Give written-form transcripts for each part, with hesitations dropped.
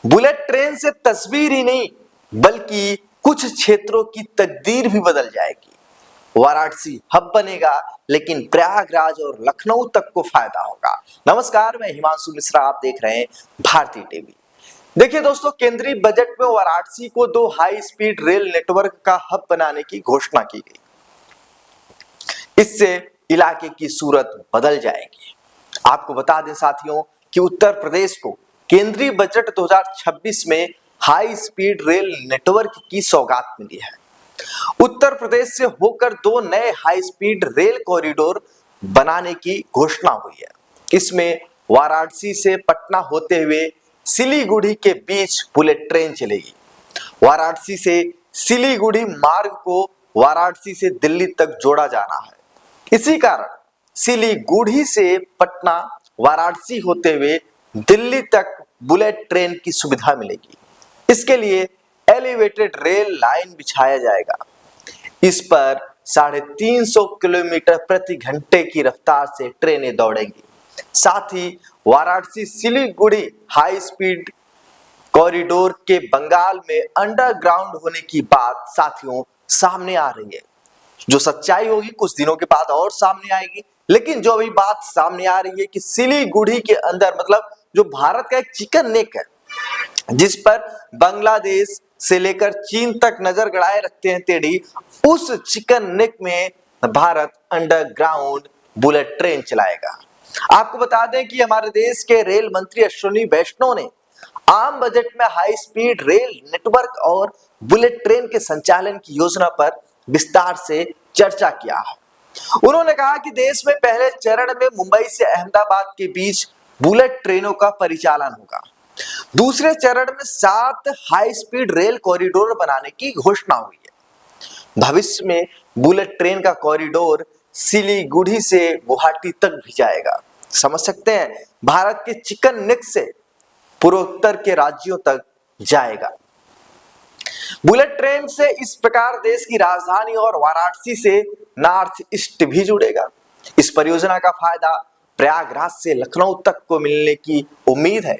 Bullet train से तस्वीर ही नहीं बल्कि कुछ क्षेत्रों की तकदीर भी बदल जाएगी। वाराणसी हब बनेगा, लेकिन प्रयागराज और लखनऊ तक को फायदा होगा। नमस्कार, मैं हिमांशु मिश्रा, आप देख रहे हैं भारतीय टीवी। देखिए दोस्तों, केंद्रीय बजट में वाराणसी को 2 हाई स्पीड रेल नेटवर्क का हब बनाने की घोषणा की गई। इससे इलाके की सूरत बदल जाएगी। आपको बता दें साथियों कि उत्तर प्रदेश को केंद्रीय बजट 2026 में हाई स्पीड रेल नेटवर्क की सौगात मिली है। उत्तर प्रदेश से होकर 2 नए हाई स्पीड रेल कॉरिडोर बनाने की घोषणा हुई है। इसमें वाराणसी से पटना होते हुए सिलीगुड़ी के बीच बुलेट ट्रेन चलेगी। वाराणसी से सिलीगुड़ी मार्ग को वाराणसी से दिल्ली तक जोड़ा जाना है। इसी कारण सिलीगुड़ी से पटना वाराणसी होते हुए दिल्ली तक बुलेट ट्रेन की सुविधा मिलेगी। इसके लिए एलिवेटेड रेल लाइन बिछाया जाएगा। इस पर 350 किलोमीटर प्रति घंटे की रफ्तार से ट्रेनें दौड़ेंगी। साथ ही Varanasi Siliguri high speed corridor के बंगाल में अंडरग्राउंड होने की बात साथियों सामने आ रही है। जो सच्चाई होगी कुछ दिनों के बाद और सामने आएगी, लेकिन जो अभी बात सामने आ रही है कि सिलीगुड़ी के अंदर, मतलब जो भारत का एक चिकन नेक है जिस पर बांग्लादेश से लेकर चीन तक नजर गड़ाए रखते हैं टेढ़ी, उस चिकन नेक में भारत अंडरग्राउंड बुलेट ट्रेन चलाएगा। आपको बता दें कि हमारे देश के रेल मंत्री अश्विनी वैष्णव ने आम बजट में हाई स्पीड रेल नेटवर्क और बुलेट ट्रेन के संचालन की योजना पर विस्तार से चर्चा किया है। उन्होंने कहा कि देश में पहले चरण में मुंबई से अहमदाबाद के बीच बुलेट ट्रेनों का परिचालन होगा। दूसरे चरण में 7 हाई स्पीड रेल कॉरिडोर बनाने की घोषणा हुई है। भविष्य में बुलेट ट्रेन का कॉरिडोर सिलीगुड़ी से गुवाहाटी तक भी जाएगा। समझ सकते हैं, भारत के चिकन नेक से पूर्वोत्तर के राज्यों तक जाएगा। बुलेट ट्रेन से इस प्रकार देश की राजधानी और वाराणसी से नॉर्थ ईस्ट भी जुड़ेगा। इस परियोजना का फायदा प्रयागराज से लखनऊ तक को मिलने की उम्मीद है।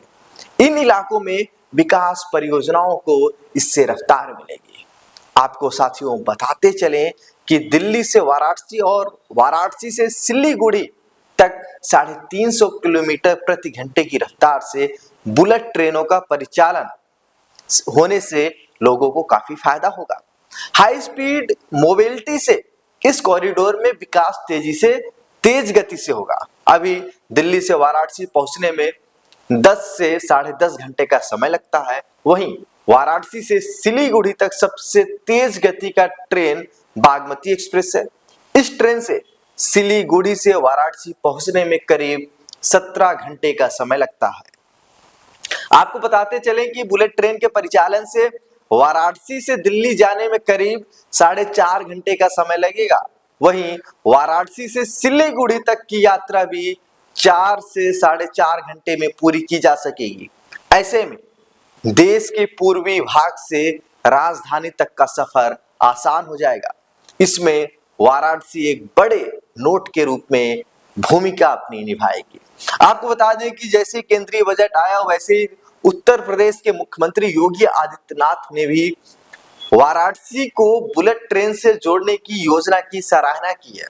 इन इलाकों में विकास परियोजनाओं को इससे रफ्तार मिलेगी। आपको साथियों बताते चलें कि दिल्ली से वाराणसी और वाराणसी से सिलीगुड़ी तक 350 किलोमीटर प्रति घंटे की रफ्तार से बुलेट ट्रेनों का परिचालन होने से लोगों को काफी फायदा होगा। हाई स्पीड मोबिलिटी से इस कॉरिडोर में विकास तेज गति से होगा। अभी दिल्ली से वाराणसी पहुंचने में 10 से 10.5 घंटे का समय लगता है। वहीं वाराणसी से सिलीगुड़ी तक सबसे तेज गति का ट्रेन बागमती एक्सप्रेस है। इस ट्रेन से सिलीगुड़ी से वाराणसी पहुंचने में करीब 17 घंटे का समय लगता है। आपको बताते चलें कि बुलेट ट्रेन के परिचालन से वाराणसी से दिल्ली जाने में करीब 4.5 घंटे का समय लगेगा। वहीं वाराणसी से सिलीगुड़ी तक की यात्रा भी 4 से 4.5 घंटे में पूरी की जा सकेगी। ऐसे में देश के पूर्वी भाग से राजधानी तक का सफर आसान हो जाएगा। इसमें वाराणसी एक बड़े नोट के रूप में भूमिका अपनी निभाएगी। आपको बता दें कि जैसे केंद्रीय बजट आया वैसे ही उत्तर प्रदेश के मुख्यमंत्री योगी आदित्यनाथ ने भी वाराणसी को बुलेट ट्रेन से जोड़ने की योजना की सराहना की है।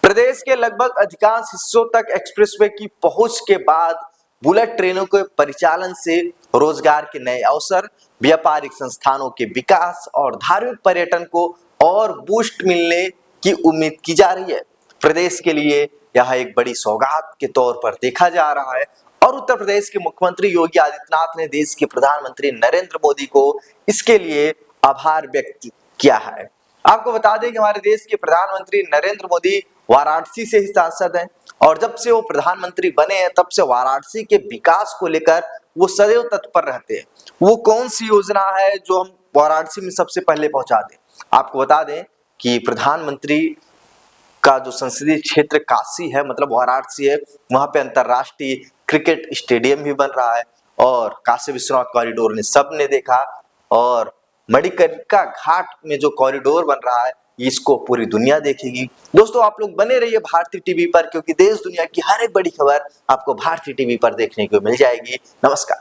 प्रदेश के लगभग अधिकांश हिस्सों तक एक्सप्रेसवे की पहुंच के बाद बुलेट ट्रेनों के परिचालन से रोजगार के नए अवसर, व्यापारिक संस्थानों के विकास और धार्मिक पर्यटन को और बूस्ट मिलने की उम्मीद की जा रही है। प्रदेश के लिए यह एक बड़ी सौगात के तौर पर देखा जा रहा है और उत्तर प्रदेश के मुख्यमंत्री योगी आदित्यनाथ ने देश के प्रधानमंत्री नरेंद्र मोदी को इसके लिए आभार व्यक्त किया है। आपको बता दें कि हमारे देश के प्रधानमंत्री नरेंद्र मोदी वाराणसी से ही सांसद हैं और जब से वो प्रधानमंत्री बने हैं तब से वाराणसी के विकास को लेकर वो सदैव तत्पर रहते हैं। वो कौन सी योजना है जो हम वाराणसी में सबसे पहले पहुंचा दें? आपको बता दें कि प्रधानमंत्री का जो संसदीय क्षेत्र काशी है, मतलब वाराणसी है, वहां पे अंतरराष्ट्रीय क्रिकेट स्टेडियम भी बन रहा है और काशी विश्वनाथ कॉरिडोर ने सबने देखा और मणिकर्णिका घाट में जो कॉरिडोर बन रहा है इसको पूरी दुनिया देखेगी। दोस्तों, आप लोग बने रहिए भारतीय टीवी पर, क्योंकि देश दुनिया की हर एक बड़ी खबर आपको भारतीय टीवी पर देखने को मिल जाएगी। नमस्कार।